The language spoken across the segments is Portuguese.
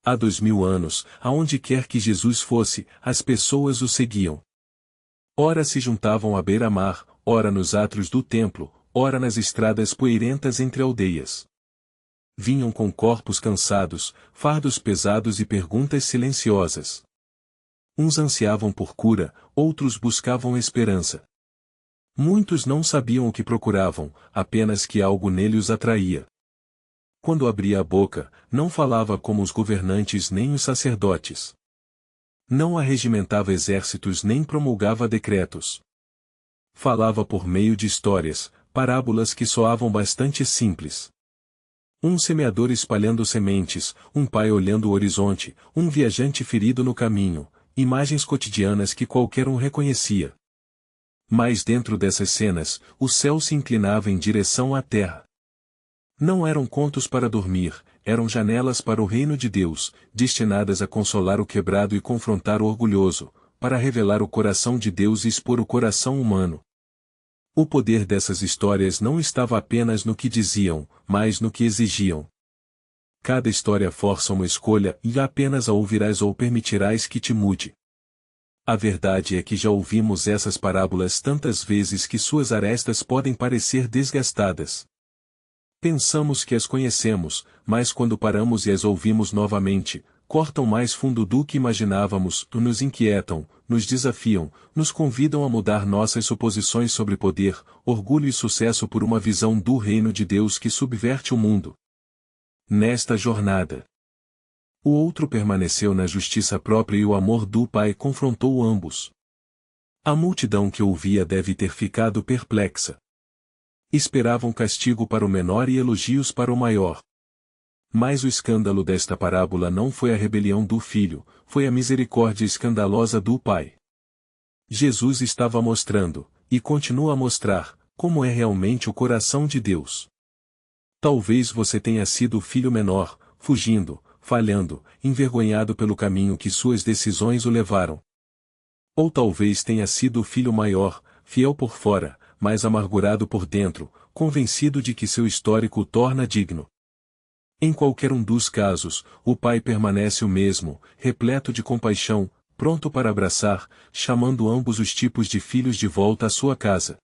Há 2000 anos, aonde quer que Jesus fosse, as pessoas o seguiam. Ora se juntavam à beira-mar, ora nos átrios do templo, ora nas estradas poeirentas entre aldeias. Vinham com corpos cansados, fardos pesados e perguntas silenciosas. Uns ansiavam por cura, outros buscavam esperança. Muitos não sabiam o que procuravam, apenas que algo nele os atraía. Quando abria a boca, não falava como os governantes nem os sacerdotes. Não arregimentava exércitos nem promulgava decretos. Falava por meio de histórias, parábolas que soavam bastante simples. Um semeador espalhando sementes, um pai olhando o horizonte, um viajante ferido no caminho, imagens cotidianas que qualquer um reconhecia. Mas dentro dessas cenas, o céu se inclinava em direção à terra. Não eram contos para dormir, eram janelas para o reino de Deus, destinadas a consolar o quebrado e confrontar o orgulhoso, para revelar o coração de Deus e expor o coração humano. O poder dessas histórias não estava apenas no que diziam, mas no que exigiam. Cada história força uma escolha e apenas a ouvirás ou permitirás que te mude. A verdade é que já ouvimos essas parábolas tantas vezes que suas arestas podem parecer desgastadas. Pensamos que as conhecemos, mas quando paramos e as ouvimos novamente, cortam mais fundo do que imaginávamos, nos inquietam, nos desafiam, nos convidam a mudar nossas suposições sobre poder, orgulho e sucesso por uma visão do reino de Deus que subverte o mundo. Nesta jornada, o outro permaneceu na justiça própria e o amor do Pai confrontou ambos. A multidão que ouvia deve ter ficado perplexa. Esperavam castigo para o menor e elogios para o maior. Mas o escândalo desta parábola não foi a rebelião do filho, foi a misericórdia escandalosa do Pai. Jesus estava mostrando, e continua a mostrar, como é realmente o coração de Deus. Talvez você tenha sido o filho menor, fugindo, falhando, envergonhado pelo caminho que suas decisões o levaram. Ou talvez tenha sido o filho maior, fiel por fora, mas amargurado por dentro, convencido de que seu histórico o torna digno. Em qualquer um dos casos, o Pai permanece o mesmo, repleto de compaixão, pronto para abraçar, chamando ambos os tipos de filhos de volta à sua casa.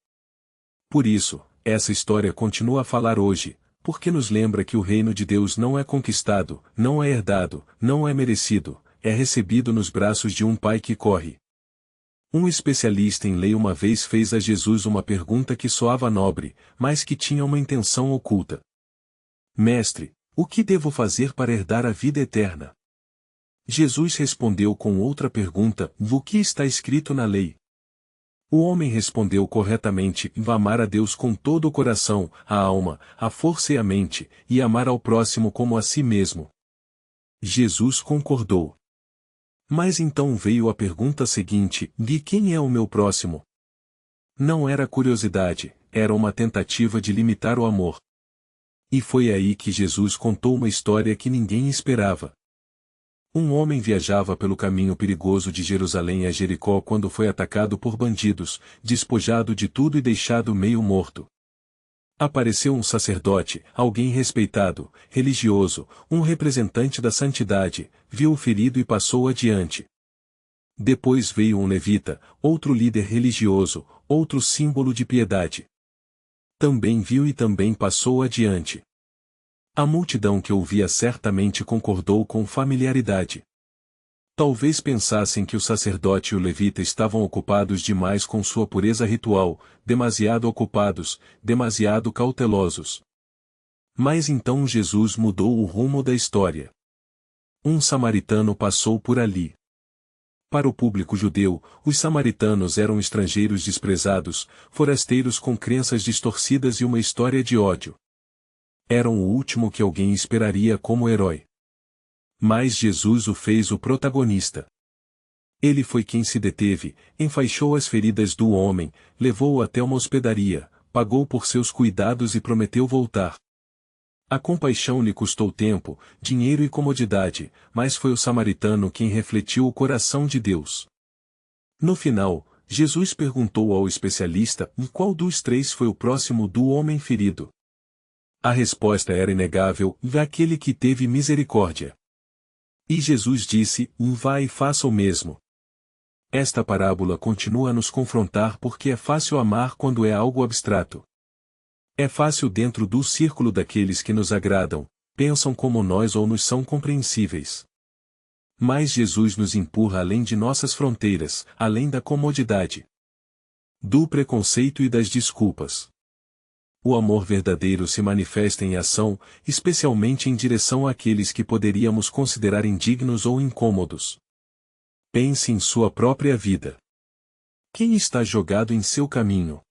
Por isso, essa história continua a falar hoje, porque nos lembra que o reino de Deus não é conquistado, não é herdado, não é merecido, é recebido nos braços de um Pai que corre. Um especialista em lei uma vez fez a Jesus uma pergunta que soava nobre, mas que tinha uma intenção oculta. Mestre, o que devo fazer para herdar a vida eterna? Jesus respondeu com outra pergunta: o que está escrito na lei? O homem respondeu corretamente: amar a Deus com todo o coração, a alma, a força e a mente, e amar ao próximo como a si mesmo. Jesus concordou. Mas então veio a pergunta seguinte: e quem é o meu próximo? Não era curiosidade, era uma tentativa de limitar o amor. E foi aí que Jesus contou uma história que ninguém esperava. Um homem viajava pelo caminho perigoso de Jerusalém a Jericó quando foi atacado por bandidos, despojado de tudo e deixado meio morto. Apareceu um sacerdote, alguém respeitado, religioso, um representante da santidade, viu o ferido e passou adiante. Depois veio um levita, outro líder religioso, outro símbolo de piedade. Também viu e também passou adiante. A multidão que ouvia certamente concordou com familiaridade. Talvez pensassem que o sacerdote e o levita estavam ocupados demais com sua pureza ritual, demasiado ocupados, demasiado cautelosos. Mas então Jesus mudou o rumo da história. Um samaritano passou por ali. Para o público judeu, os samaritanos eram estrangeiros desprezados, forasteiros com crenças distorcidas e uma história de ódio. Eram o último que alguém esperaria como herói. Mas Jesus o fez o protagonista. Ele foi quem se deteve, enfaixou as feridas do homem, levou-o até uma hospedaria, pagou por seus cuidados e prometeu voltar. A compaixão lhe custou tempo, dinheiro e comodidade, mas foi o samaritano quem refletiu o coração de Deus. No final, Jesus perguntou ao especialista qual dos três foi o próximo do homem ferido. A resposta era inegável: aquele que teve misericórdia. E Jesus disse: Vai e faça o mesmo. Esta parábola continua a nos confrontar porque é fácil amar quando é algo abstrato. É fácil dentro do círculo daqueles que nos agradam, pensam como nós ou nos são compreensíveis. Mas Jesus nos empurra além de nossas fronteiras, além da comodidade, do preconceito e das desculpas. O amor verdadeiro se manifesta em ação, especialmente em direção àqueles que poderíamos considerar indignos ou incômodos. Pense em sua própria vida. Quem está jogado em seu caminho?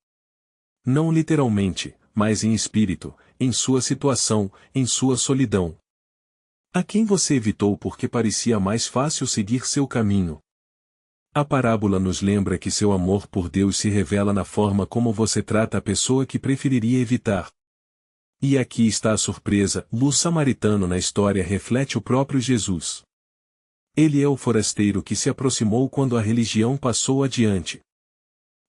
Não literalmente, mas em espírito, em sua situação, em sua solidão. A quem você evitou porque parecia mais fácil seguir seu caminho? A parábola nos lembra que seu amor por Deus se revela na forma como você trata a pessoa que preferiria evitar. E aqui está a surpresa: o samaritano na história reflete o próprio Jesus. Ele é o forasteiro que se aproximou quando a religião passou adiante.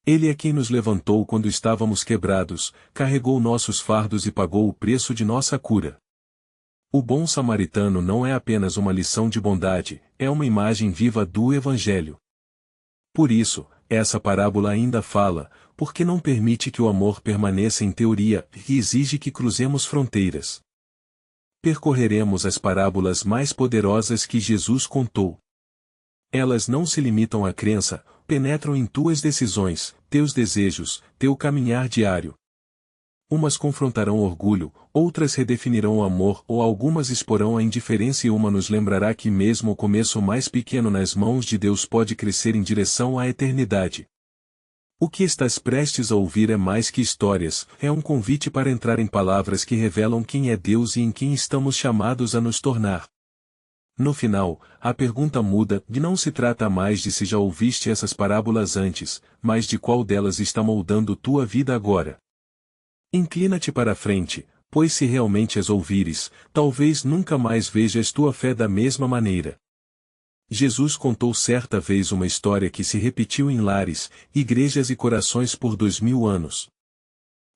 Ele é quem nos levantou quando estávamos quebrados, carregou nossos fardos e pagou o preço de nossa cura. O bom samaritano não é apenas uma lição de bondade, é uma imagem viva do Evangelho. Por isso, essa parábola ainda fala, porque não permite que o amor permaneça em teoria e exige que cruzemos fronteiras. Percorreremos as parábolas mais poderosas que Jesus contou. Elas não se limitam à crença, penetram em tuas decisões, teus desejos, teu caminhar diário. Umas confrontarão o orgulho, outras redefinirão o amor ou algumas exporão a indiferença e uma nos lembrará que mesmo o começo mais pequeno nas mãos de Deus pode crescer em direção à eternidade. O que estás prestes a ouvir é mais que histórias, é um convite para entrar em palavras que revelam quem é Deus e em quem estamos chamados a nos tornar. No final, a pergunta muda, e não se trata mais de se já ouviste essas parábolas antes, mas de qual delas está moldando tua vida agora. Inclina-te para a frente, pois se realmente as ouvires, talvez nunca mais vejas tua fé da mesma maneira. Jesus contou certa vez uma história que se repetiu em lares, igrejas e corações por 2000 anos.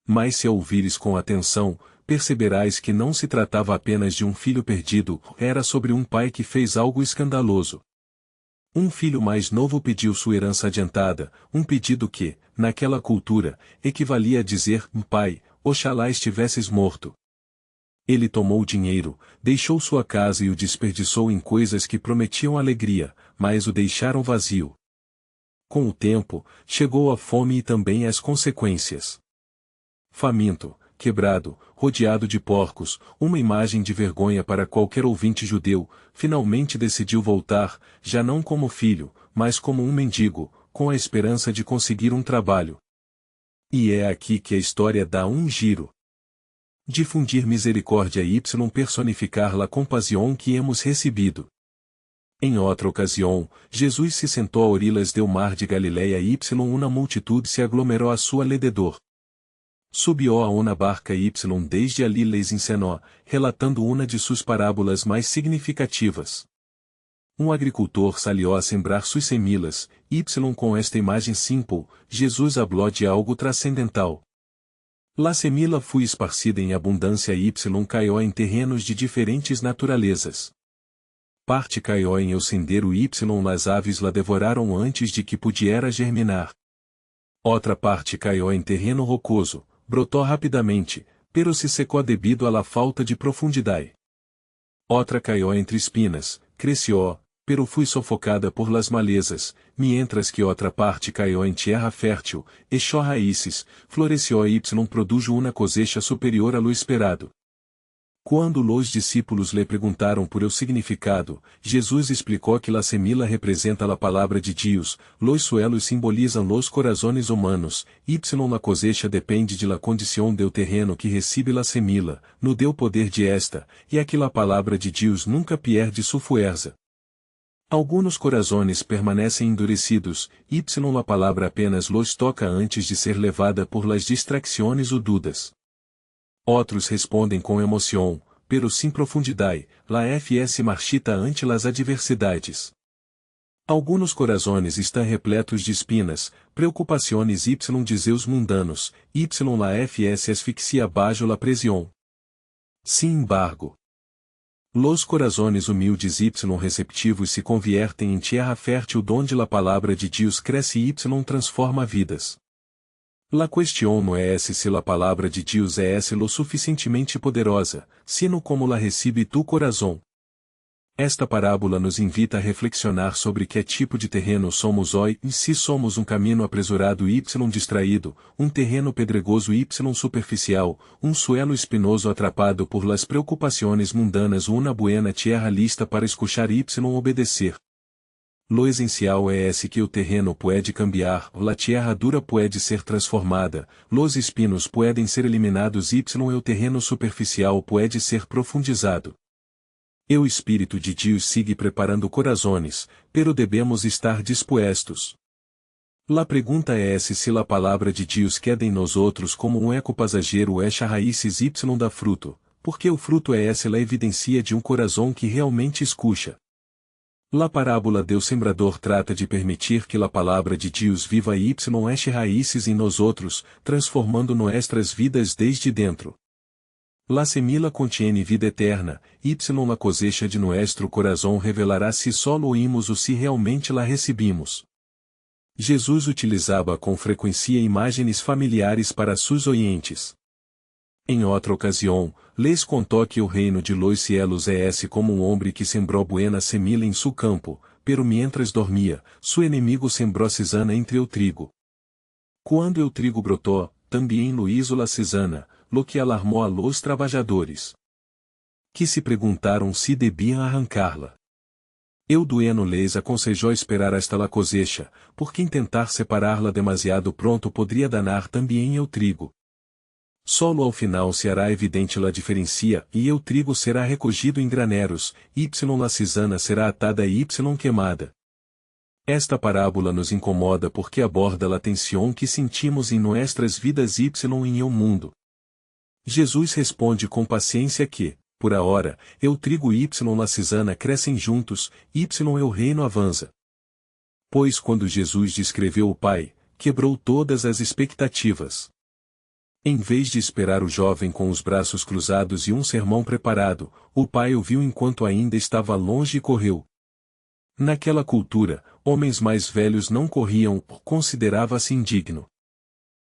Mas se a ouvires com atenção, perceberás que não se tratava apenas de um filho perdido, era sobre um pai que fez algo escandaloso. Um filho mais novo pediu sua herança adiantada, um pedido que, naquela cultura, equivalia a dizer: Pai, oxalá estivesses morto. Ele tomou o dinheiro, deixou sua casa e o desperdiçou em coisas que prometiam alegria, mas o deixaram vazio. Com o tempo, chegou a fome e também as consequências. Faminto, quebrado, rodeado de porcos, uma imagem de vergonha para qualquer ouvinte judeu, finalmente decidiu voltar, já não como filho, mas como um mendigo, com a esperança de conseguir um trabalho. E é aqui que a história dá um giro. Difundir misericórdia y personificar la compasión que hemos recebido. Em outra ocasião, Jesus se sentou a orilhas do mar de Galileia y uma multitud se aglomerou a sua alrededor. Subiu a uma barca y desde ali les ensinou, relatando uma de suas parábolas mais significativas. Um agricultor salió a sembrar suas semillas, y com esta imagem simple, Jesus habló de algo trascendental. La semilla foi esparcida em abundância y caiu em terrenos de diferentes naturezas. Parte caiu em el sendero y las aves la devoraram antes de que pudiera germinar. Outra parte caiu em terreno rocoso, brotou rapidamente, pero se secou debido à la falta de profundidade. Outra caiu entre espinas, cresceu, pero fui sofocada por las malezas, mientras que outra parte caiu em terra fértil, echó raízes, floresceu y produjo uma cosecha superior a lo esperado. Quando os discípulos lhe perguntaram por el significado, Jesus explicou que la semilla representa la palavra de Deus, los suelos simbolizam los corazones humanos, y la cosecha depende de la condição del terreno que recebe la semilla, no deu poder de esta, e que la palavra de Deus nunca pierde su fuerza. Algunos corazones permanecem endurecidos, y la palavra apenas los toca antes de ser levada por las distracciones ou dudas. Outros respondem com emoção, pero sem profundidade, la fs marchita ante las adversidades. Algunos corazones estão repletos de espinas, preocupações y deseos mundanos, y la fs asfixia bajo la presión. Sin embargo, Los corazones humildes y receptivos se conviertem em tierra fértil donde la palabra de Deus cresce y transforma vidas. La cuestión no es se la palavra de Deus es lo suficientemente poderosa, sino como la recibe tu corazón. Esta parábola nos invita a reflexionar sobre que tipo de terreno somos hoje e se somos caminho apresurado y distraído, terreno pedregoso y superficial, suelo espinoso atrapado por las preocupaciones mundanas ou uma buena tierra lista para escuchar y obedecer. Lo essencial es que o terreno pode cambiar, la tierra dura pode ser transformada, los espinos podem ser eliminados y o terreno superficial pode ser profundizado. O Espírito de Deus sigue preparando corazones, pero debemos estar dispuestos. La pergunta é se la palavra de Deus queda em nós outros como eco passageiro echa raízes y da fruto, porque o fruto é la evidência de coração que realmente escucha. La parábola do sembrador trata de permitir que la palavra de Deus viva y eche raízes em nós outros, transformando nuestras vidas desde dentro. La semilla contiene vida eterna, y la cosecha de nuestro corazón revelará si solo oímos o si realmente la recebimos. Jesus utilizava com frequência imagens familiares para seus oyentes. Em outra ocasião, les contou que o reino de los cielos é como homem que sembrou buena semilla em su campo, pero mientras dormia, su enemigo sembrou cisana entre o trigo. Quando o trigo brotou, também lo hizo la cisana, lo que alarmou a los trabajadores, que se perguntaram se deviam arrancá-la. El dueño les aconsejou esperar hasta la cosecha, porque tentar separá-la demasiado pronto poderia danar também o trigo. Solo ao final se hará evidente la diferencia e o trigo será recogido em graneros, la cisana será atada e queimada. Esta parábola nos incomoda porque aborda a tensão que sentimos em nossas vidas y em el mundo. Jesus responde com paciência que, por ahora, o trigo y la cisana crescem juntos, y o reino avança. Pois quando Jesus descreveu o Pai, quebrou todas as expectativas. Em vez de esperar o jovem com os braços cruzados e sermão preparado, o Pai o viu enquanto ainda estava longe e correu. Naquela cultura, homens mais velhos não corriam, considerava-se indigno.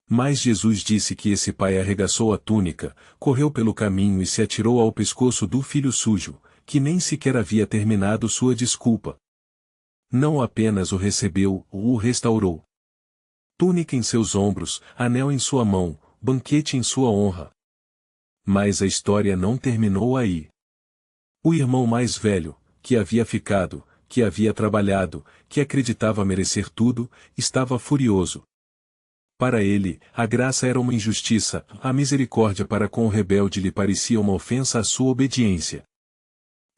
Mas Jesus disse que esse pai arregaçou a túnica, correu pelo caminho e se atirou ao pescoço do filho sujo, que nem sequer havia terminado sua desculpa. Não apenas o recebeu, o restaurou. Túnica em seus ombros, anel em sua mão, banquete em sua honra. Mas a história não terminou aí. O irmão mais velho, que havia ficado, que havia trabalhado, que acreditava merecer tudo, estava furioso. Para ele, a graça era uma injustiça, a misericórdia para com o rebelde lhe parecia uma ofensa à sua obediência.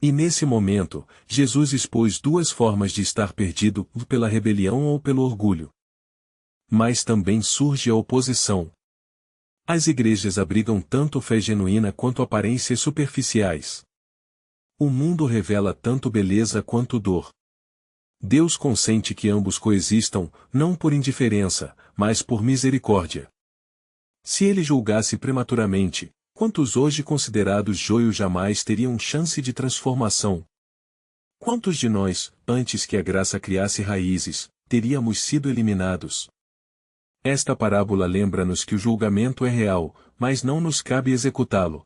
E nesse momento, Jesus expôs duas formas de estar perdido, pela rebelião ou pelo orgulho. Mas também surge a oposição. As igrejas abrigam tanto fé genuína quanto aparências superficiais. O mundo revela tanto beleza quanto dor. Deus consente que ambos coexistam, não por indiferença, mas por misericórdia. Se ele julgasse prematuramente, quantos hoje considerados joio jamais teriam chance de transformação? Quantos de nós, antes que a graça criasse raízes, teríamos sido eliminados? Esta parábola lembra-nos que o julgamento é real, mas não nos cabe executá-lo.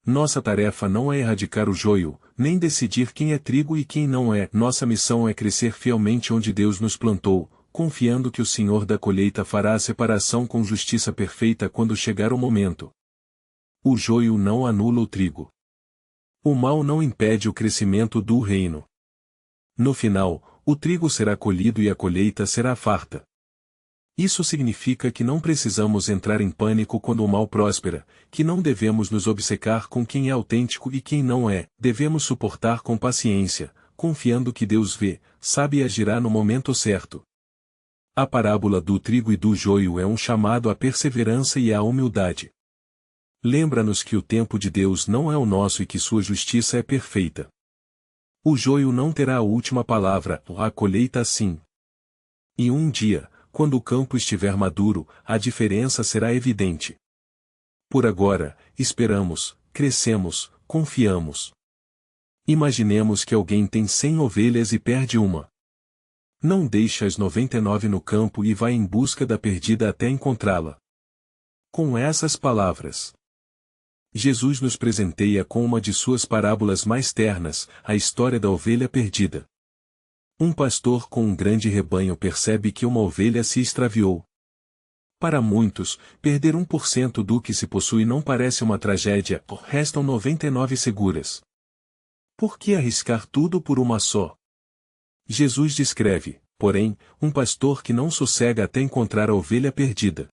Nossa tarefa não é erradicar o joio, nem decidir quem é trigo e quem não é. Nossa missão é crescer fielmente onde Deus nos plantou, confiando que o Senhor da colheita fará a separação com justiça perfeita quando chegar o momento. O joio não anula o trigo. O mal não impede o crescimento do reino. No final, o trigo será colhido e a colheita será farta. Isso significa que não precisamos entrar em pânico quando o mal próspera, que não devemos nos obcecar com quem é autêntico e quem não é, devemos suportar com paciência, confiando que Deus vê, sabe e agirá no momento certo. A parábola do trigo e do joio é um chamado à perseverança e à humildade. Lembra-nos que o tempo de Deus não é o nosso e que sua justiça é perfeita. O joio não terá a última palavra, a colheita sim. E um dia, quando o campo estiver maduro, a diferença será evidente. Por agora, esperamos, crescemos, confiamos. Imaginemos que alguém tem 100 ovelhas e perde uma. Não deixa as 99 no campo e vai em busca da perdida até encontrá-la. Com essas palavras, Jesus nos presenteia com uma de suas parábolas mais ternas, a história da ovelha perdida. Um pastor com um grande rebanho percebe que uma ovelha se extraviou. Para muitos, perder 1% do que se possui não parece uma tragédia, restam 99 seguras. Por que arriscar tudo por uma só? Jesus descreve, porém, um pastor que não sossega até encontrar a ovelha perdida.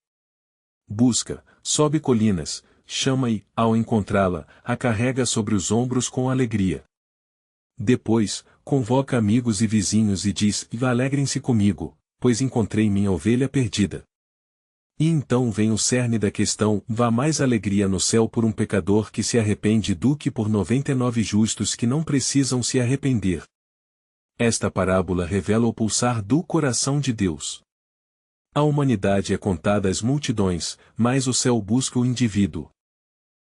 Busca, sobe colinas, chama e, ao encontrá-la, a carrega sobre os ombros com alegria. Depois, convoca amigos e vizinhos e diz: alegrem-se comigo, pois encontrei minha ovelha perdida. E então vem o cerne da questão: vá mais alegria no céu por um pecador que se arrepende do que por 99 justos que não precisam se arrepender. Esta parábola revela o pulsar do coração de Deus. A humanidade é contada às multidões, mas o céu busca o indivíduo.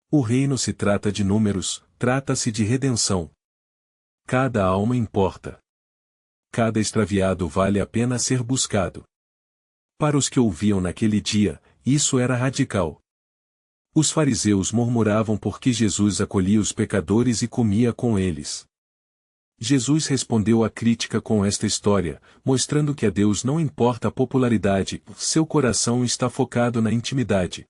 O reino se trata de números, trata-se de redenção. Cada alma importa. Cada extraviado vale a pena ser buscado. Para os que ouviam naquele dia, isso era radical. Os fariseus murmuravam porque Jesus acolhia os pecadores e comia com eles. Jesus respondeu à crítica com esta história, mostrando que a Deus não importa a popularidade, seu coração está focado na intimidade.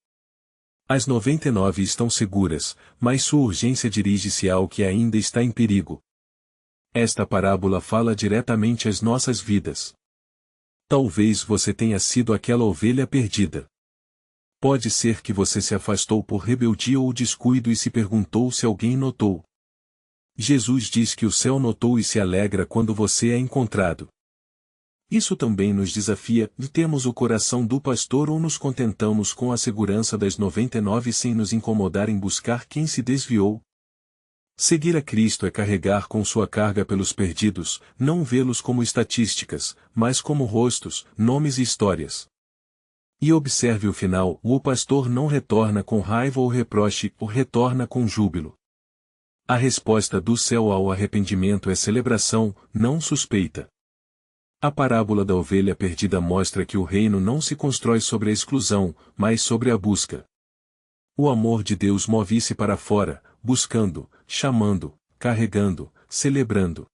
As 99 estão seguras, mas sua urgência dirige-se ao que ainda está em perigo. Esta parábola fala diretamente às nossas vidas. Talvez você tenha sido aquela ovelha perdida. Pode ser que você se afastou por rebeldia ou descuido e se perguntou se alguém notou. Jesus diz que o céu notou e se alegra quando você é encontrado. Isso também nos desafia: temos o coração do pastor ou nos contentamos com a segurança das 99 sem nos incomodar em buscar quem se desviou? Seguir a Cristo é carregar com sua carga pelos perdidos, não vê-los como estatísticas, mas como rostos, nomes e histórias. E observe o final: o pastor não retorna com raiva ou reproche, ou retorna com júbilo. A resposta do céu ao arrependimento é celebração, não suspeita. A parábola da ovelha perdida mostra que o reino não se constrói sobre a exclusão, mas sobre a busca. O amor de Deus move-se para fora, buscando, chamando, carregando, celebrando.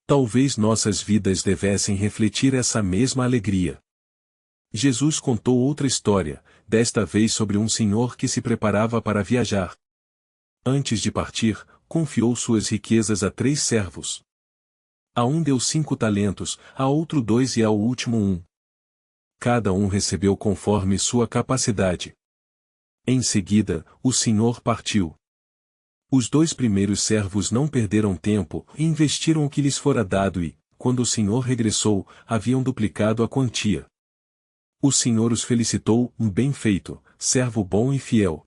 Talvez nossas vidas devessem refletir essa mesma alegria. Jesus contou outra história, desta vez sobre um senhor que se preparava para viajar. Antes de partir, confiou suas riquezas a 3 servos. A um deu 5 talentos, a outro 2 e ao último 1. Cada um recebeu conforme sua capacidade. Em seguida, o senhor partiu. Os 2 primeiros servos não perderam tempo e investiram o que lhes fora dado e, quando o senhor regressou, haviam duplicado a quantia. O senhor os felicitou: bem feito, servo bom e fiel.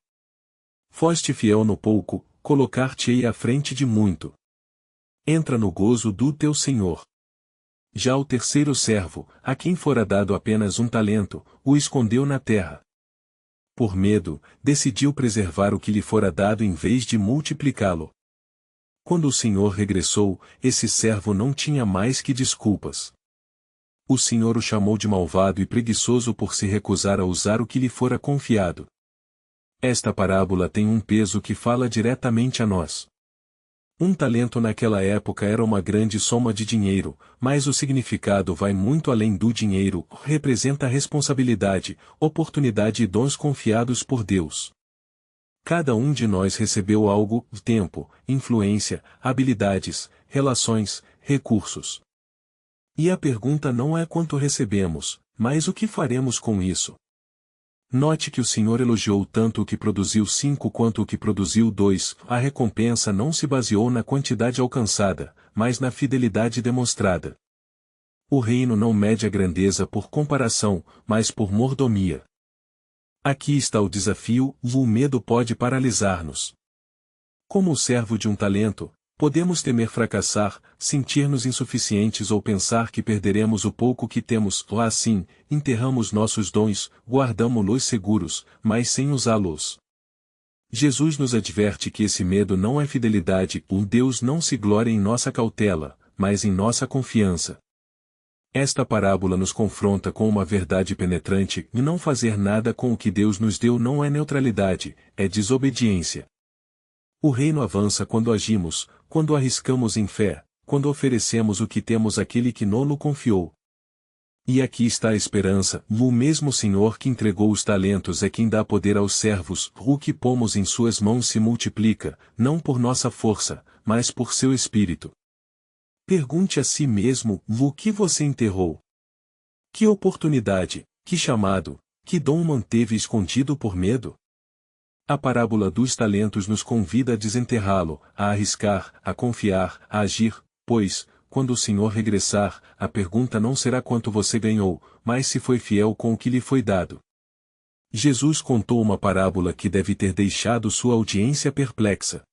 Foste fiel no pouco, colocar-te-ei à frente de muito. Entra no gozo do teu senhor. Já o terceiro servo, a quem fora dado apenas 1 talento, o escondeu na terra. Por medo, decidiu preservar o que lhe fora dado em vez de multiplicá-lo. Quando o senhor regressou, esse servo não tinha mais que desculpas. O senhor o chamou de malvado e preguiçoso por se recusar a usar o que lhe fora confiado. Esta parábola tem um peso que fala diretamente a nós. 1 talento naquela época era uma grande soma de dinheiro, mas o significado vai muito além do dinheiro, representa responsabilidade, oportunidade e dons confiados por Deus. Cada um de nós recebeu algo: tempo, influência, habilidades, relações, recursos. E a pergunta não é quanto recebemos, mas o que faremos com isso. Note que o Senhor elogiou tanto o que produziu 5 quanto o que produziu 2, a recompensa não se baseou na quantidade alcançada, mas na fidelidade demonstrada. O reino não mede a grandeza por comparação, mas por mordomia. Aqui está o desafio: o medo pode paralisar-nos. Como o servo de 1 talento, podemos temer fracassar, sentir-nos insuficientes ou pensar que perderemos o pouco que temos. Assim, enterramos nossos dons, guardamo-los seguros, mas sem usá-los. Jesus nos adverte que esse medo não é fidelidade, o Deus não se gloria em nossa cautela, mas em nossa confiança. Esta parábola nos confronta com uma verdade penetrante, e não fazer nada com o que Deus nos deu não é neutralidade, é desobediência. O reino avança quando agimos, quando arriscamos em fé, quando oferecemos o que temos àquele que nolo confiou. E aqui está a esperança, o mesmo Senhor que entregou os talentos é quem dá poder aos servos, o que pomos em suas mãos se multiplica, não por nossa força, mas por seu Espírito. Pergunte a si mesmo, o que você enterrou? Que oportunidade, que chamado, que dom manteve escondido por medo? A parábola dos talentos nos convida a desenterrá-lo, a arriscar, a confiar, a agir, pois, quando o Senhor regressar, a pergunta não será quanto você ganhou, mas se foi fiel com o que lhe foi dado. Jesus contou uma parábola que deve ter deixado sua audiência perplexa.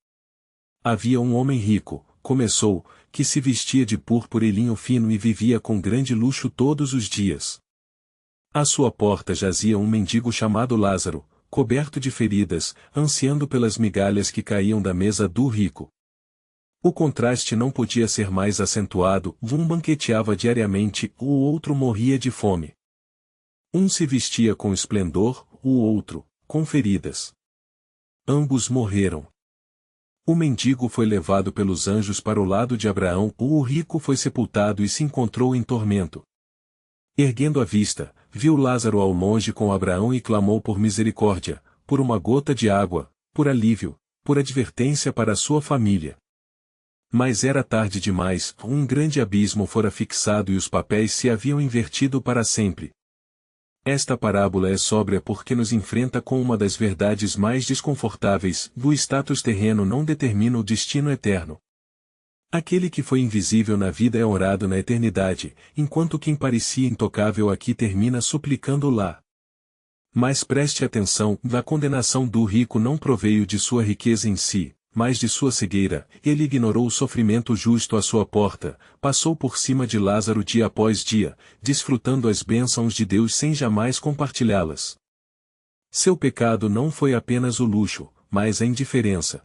Havia um homem rico, começou, que se vestia de púrpura e linho fino e vivia com grande luxo todos os dias. À sua porta jazia um mendigo chamado Lázaro, coberto de feridas, ansiando pelas migalhas que caíam da mesa do rico. O contraste não podia ser mais acentuado, um banqueteava diariamente, o outro morria de fome. Um se vestia com esplendor, o outro, com feridas. Ambos morreram. O mendigo foi levado pelos anjos para o lado de Abraão, o rico foi sepultado e se encontrou em tormento. Erguendo a vista, viu Lázaro ao longe com Abraão e clamou por misericórdia, por uma gota de água, por alívio, por advertência para sua família. Mas era tarde demais, um grande abismo fora fixado e os papéis se haviam invertido para sempre. Esta parábola é sóbria porque nos enfrenta com uma das verdades mais desconfortáveis, o status terreno não determina o destino eterno. Aquele que foi invisível na vida é honrado na eternidade, enquanto quem parecia intocável aqui termina suplicando lá. Mas preste atenção, a condenação do rico não proveio de sua riqueza em si, mas de sua cegueira. Ele ignorou o sofrimento justo à sua porta, passou por cima de Lázaro dia após dia, desfrutando as bênçãos de Deus sem jamais compartilhá-las. Seu pecado não foi apenas o luxo, mas a indiferença.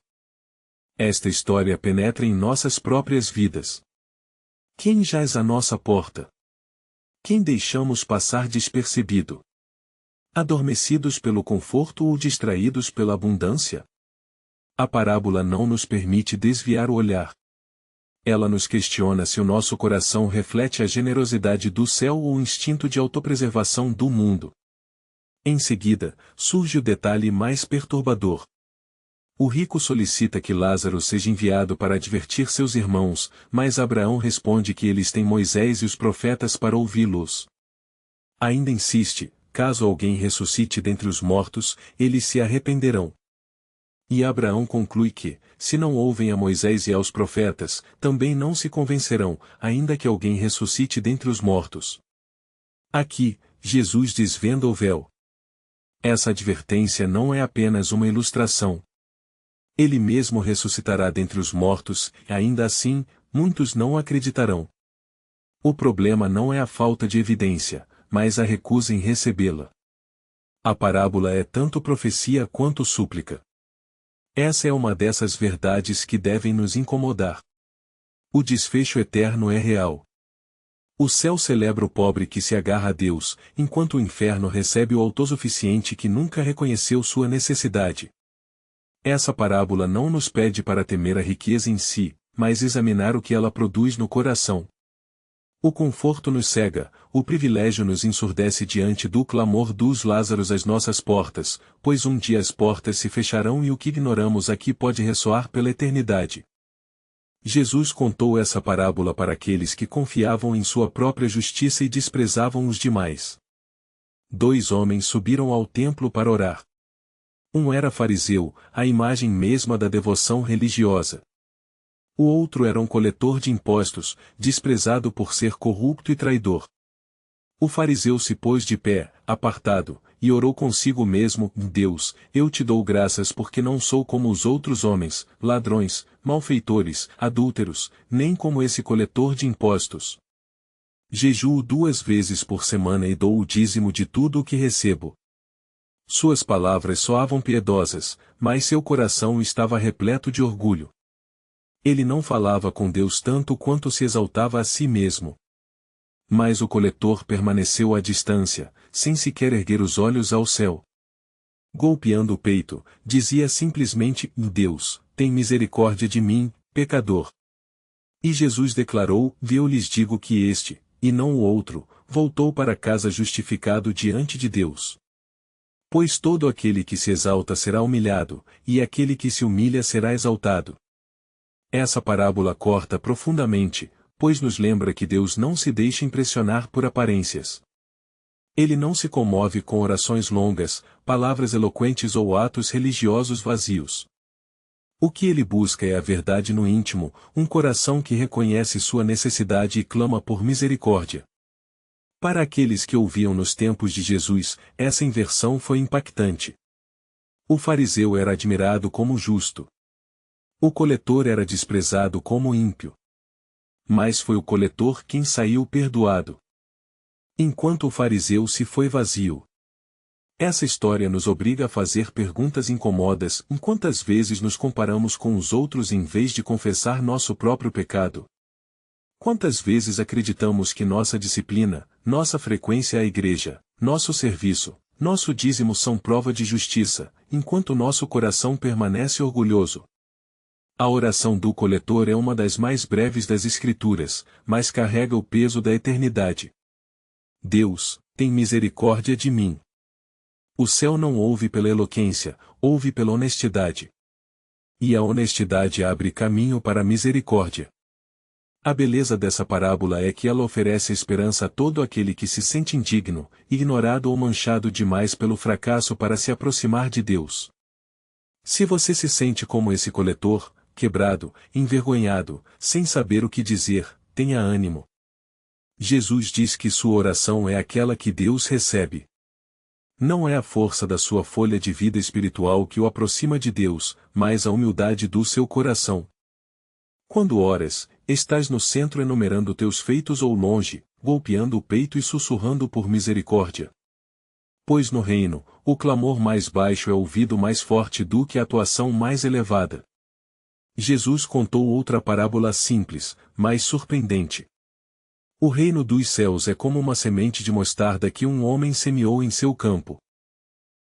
Esta história penetra em nossas próprias vidas. Quem jaz à nossa porta? Quem deixamos passar despercebido? Adormecidos pelo conforto ou distraídos pela abundância? A parábola não nos permite desviar o olhar. Ela nos questiona se o nosso coração reflete a generosidade do céu ou o instinto de autopreservação do mundo. Em seguida, surge o detalhe mais perturbador. O rico solicita que Lázaro seja enviado para advertir seus irmãos, mas Abraão responde que eles têm Moisés e os profetas para ouvi-los. Ainda insiste, caso alguém ressuscite dentre os mortos, eles se arrependerão. E Abraão conclui que, se não ouvem a Moisés e aos profetas, também não se convencerão, ainda que alguém ressuscite dentre os mortos. Aqui, Jesus desvenda o véu. Essa advertência não é apenas uma ilustração. Ele mesmo ressuscitará dentre os mortos, e ainda assim, muitos não acreditarão. O problema não é a falta de evidência, mas a recusa em recebê-la. A parábola é tanto profecia quanto súplica. Essa é uma dessas verdades que devem nos incomodar. O desfecho eterno é real. O céu celebra o pobre que se agarra a Deus, enquanto o inferno recebe o autossuficiente que nunca reconheceu sua necessidade. Essa parábola não nos pede para temer a riqueza em si, mas examinar o que ela produz no coração. O conforto nos cega, o privilégio nos ensurdece diante do clamor dos Lázaros às nossas portas, pois um dia as portas se fecharão e o que ignoramos aqui pode ressoar pela eternidade. Jesus contou essa parábola para aqueles que confiavam em sua própria justiça e desprezavam os demais. 2 homens subiram ao templo para orar. Um era fariseu, a imagem mesma da devoção religiosa. O outro era um coletor de impostos, desprezado por ser corrupto e traidor. O fariseu se pôs de pé, apartado, e orou consigo mesmo: Deus, eu te dou graças porque não sou como os outros homens, ladrões, malfeitores, adúlteros, nem como esse coletor de impostos. Jejuo 2 vezes por semana e dou o dízimo de tudo o que recebo. Suas palavras soavam piedosas, mas seu coração estava repleto de orgulho. Ele não falava com Deus tanto quanto se exaltava a si mesmo. Mas o coletor permaneceu à distância, sem sequer erguer os olhos ao céu. Golpeando o peito, dizia simplesmente: Deus, tem misericórdia de mim, pecador. E Jesus declarou: eu lhes digo que este, e não o outro, voltou para casa justificado diante de Deus. Pois todo aquele que se exalta será humilhado, e aquele que se humilha será exaltado. Essa parábola corta profundamente, pois nos lembra que Deus não se deixa impressionar por aparências. Ele não se comove com orações longas, palavras eloquentes ou atos religiosos vazios. O que ele busca é a verdade no íntimo, um coração que reconhece sua necessidade e clama por misericórdia. Para aqueles que ouviam nos tempos de Jesus, essa inversão foi impactante. O fariseu era admirado como justo. O coletor era desprezado como ímpio. Mas foi o coletor quem saiu perdoado, enquanto o fariseu se foi vazio. Essa história nos obriga a fazer perguntas incômodas: quantas vezes nos comparamos com os outros em vez de confessar nosso próprio pecado? Quantas vezes acreditamos que nossa disciplina, nossa frequência à igreja, nosso serviço, nosso dízimo são prova de justiça, enquanto nosso coração permanece orgulhoso? A oração do coletor é uma das mais breves das Escrituras, mas carrega o peso da eternidade. Deus, tem misericórdia de mim. O céu não ouve pela eloquência, ouve pela honestidade. E a honestidade abre caminho para a misericórdia. A beleza dessa parábola é que ela oferece esperança a todo aquele que se sente indigno, ignorado ou manchado demais pelo fracasso para se aproximar de Deus. Se você se sente como esse coletor, quebrado, envergonhado, sem saber o que dizer, tenha ânimo. Jesus diz que sua oração é aquela que Deus recebe. Não é a força da sua folha de vida espiritual que o aproxima de Deus, mas a humildade do seu coração. Quando oras, estás no centro enumerando teus feitos ou longe, golpeando o peito e sussurrando por misericórdia? Pois no reino, o clamor mais baixo é ouvido mais forte do que a atuação mais elevada. Jesus contou outra parábola simples, mas surpreendente. O reino dos céus é como uma semente de mostarda que um homem semeou em seu campo.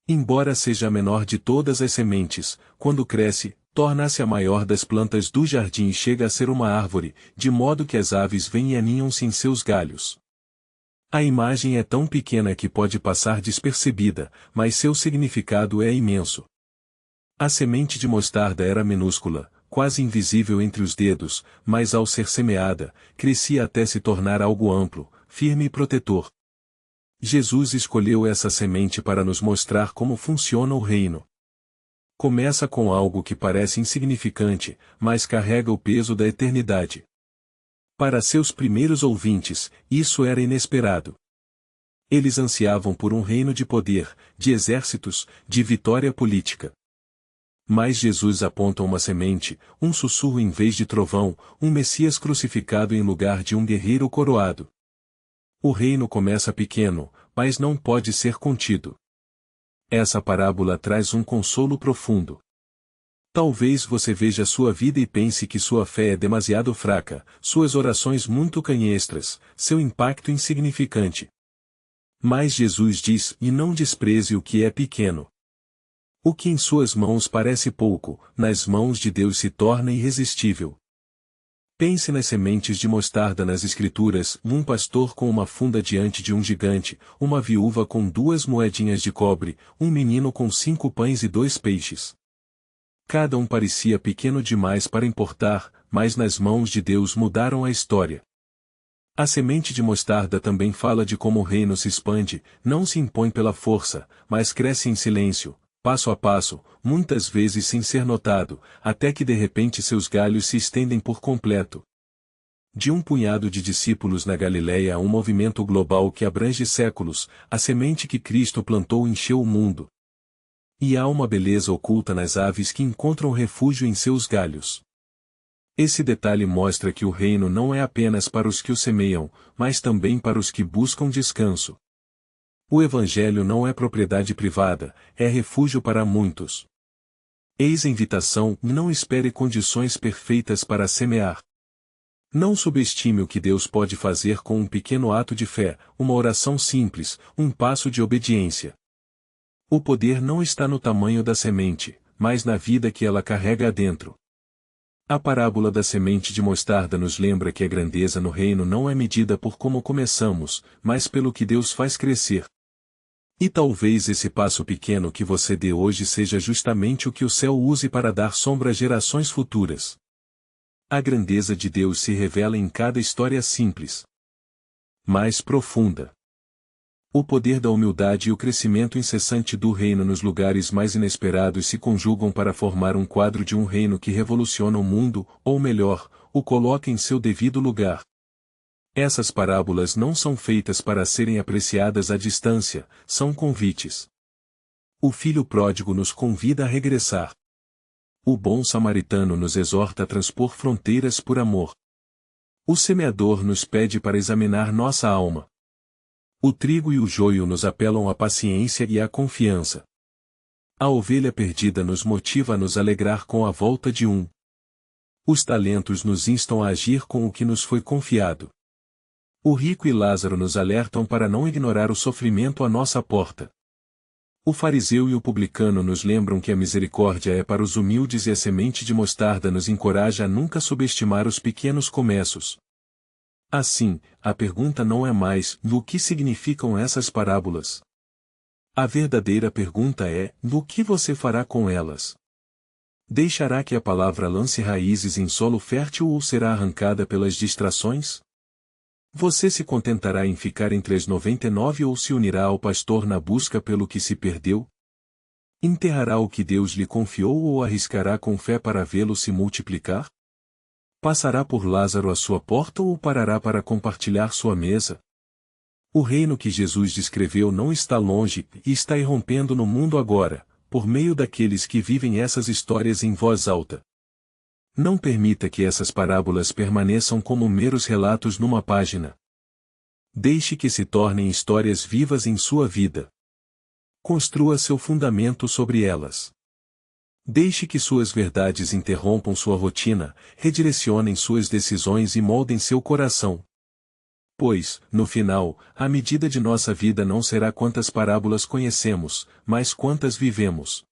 Embora seja a menor de todas as sementes, quando cresce, torna-se a maior das plantas do jardim e chega a ser uma árvore, de modo que as aves vêm e aninham-se em seus galhos. A imagem é tão pequena que pode passar despercebida, mas seu significado é imenso. A semente de mostarda era minúscula, quase invisível entre os dedos, mas ao ser semeada, crescia até se tornar algo amplo, firme e protetor. Jesus escolheu essa semente para nos mostrar como funciona o reino. Começa com algo que parece insignificante, mas carrega o peso da eternidade. Para seus primeiros ouvintes, isso era inesperado. Eles ansiavam por um reino de poder, de exércitos, de vitória política. Mas Jesus aponta uma semente, um sussurro em vez de trovão, um Messias crucificado em lugar de um guerreiro coroado. O reino começa pequeno, mas não pode ser contido. Essa parábola traz um consolo profundo. Talvez você veja sua vida e pense que sua fé é demasiado fraca, suas orações muito canhestras, seu impacto insignificante. Mas Jesus diz: e não despreze o que é pequeno. O que em suas mãos parece pouco, nas mãos de Deus se torna irresistível. Pense nas sementes de mostarda nas Escrituras: um pastor com uma funda diante de um gigante, uma viúva com 2 moedinhas de cobre, um menino com 5 pães e 2 peixes. Cada um parecia pequeno demais para importar, mas nas mãos de Deus mudaram a história. A semente de mostarda também fala de como o reino se expande, não se impõe pela força, mas cresce em silêncio, passo a passo, muitas vezes sem ser notado, até que de repente seus galhos se estendem por completo. De um punhado de discípulos na Galileia a um movimento global que abrange séculos, a semente que Cristo plantou encheu o mundo. E há uma beleza oculta nas aves que encontram refúgio em seus galhos. Esse detalhe mostra que o reino não é apenas para os que o semeiam, mas também para os que buscam descanso. O Evangelho não é propriedade privada, é refúgio para muitos. Eis a invitação: não espere condições perfeitas para semear. Não subestime o que Deus pode fazer com um pequeno ato de fé, uma oração simples, um passo de obediência. O poder não está no tamanho da semente, mas na vida que ela carrega adentro. A parábola da semente de mostarda nos lembra que a grandeza no reino não é medida por como começamos, mas pelo que Deus faz crescer. E talvez esse passo pequeno que você dê hoje seja justamente o que o céu use para dar sombra às gerações futuras. A grandeza de Deus se revela em cada história simples, mais profunda. O poder da humildade e o crescimento incessante do reino nos lugares mais inesperados se conjugam para formar um quadro de um reino que revoluciona o mundo, ou melhor, o coloca em seu devido lugar. Essas parábolas não são feitas para serem apreciadas à distância, são convites. O filho pródigo nos convida a regressar. O bom samaritano nos exorta a transpor fronteiras por amor. O semeador nos pede para examinar nossa alma. O trigo e o joio nos apelam à paciência e à confiança. A ovelha perdida nos motiva a nos alegrar com a volta de um. Os talentos nos instam a agir com o que nos foi confiado. O rico e Lázaro nos alertam para não ignorar o sofrimento à nossa porta. O fariseu e o publicano nos lembram que a misericórdia é para os humildes e a semente de mostarda nos encoraja a nunca subestimar os pequenos começos. Assim, a pergunta não é mais: no que significam essas parábolas? A verdadeira pergunta é: no que você fará com elas? Deixará que a palavra lance raízes em solo fértil ou será arrancada pelas distrações? Você se contentará em ficar entre as 99 ou se unirá ao pastor na busca pelo que se perdeu? Enterrará o que Deus lhe confiou ou arriscará com fé para vê-lo se multiplicar? Passará por Lázaro à sua porta ou parará para compartilhar sua mesa? O reino que Jesus descreveu não está longe e está irrompendo no mundo agora, por meio daqueles que vivem essas histórias em voz alta. Não permita que essas parábolas permaneçam como meros relatos numa página. Deixe que se tornem histórias vivas em sua vida. Construa seu fundamento sobre elas. Deixe que suas verdades interrompam sua rotina, redirecionem suas decisões e moldem seu coração. Pois, no final, a medida de nossa vida não será quantas parábolas conhecemos, mas quantas vivemos.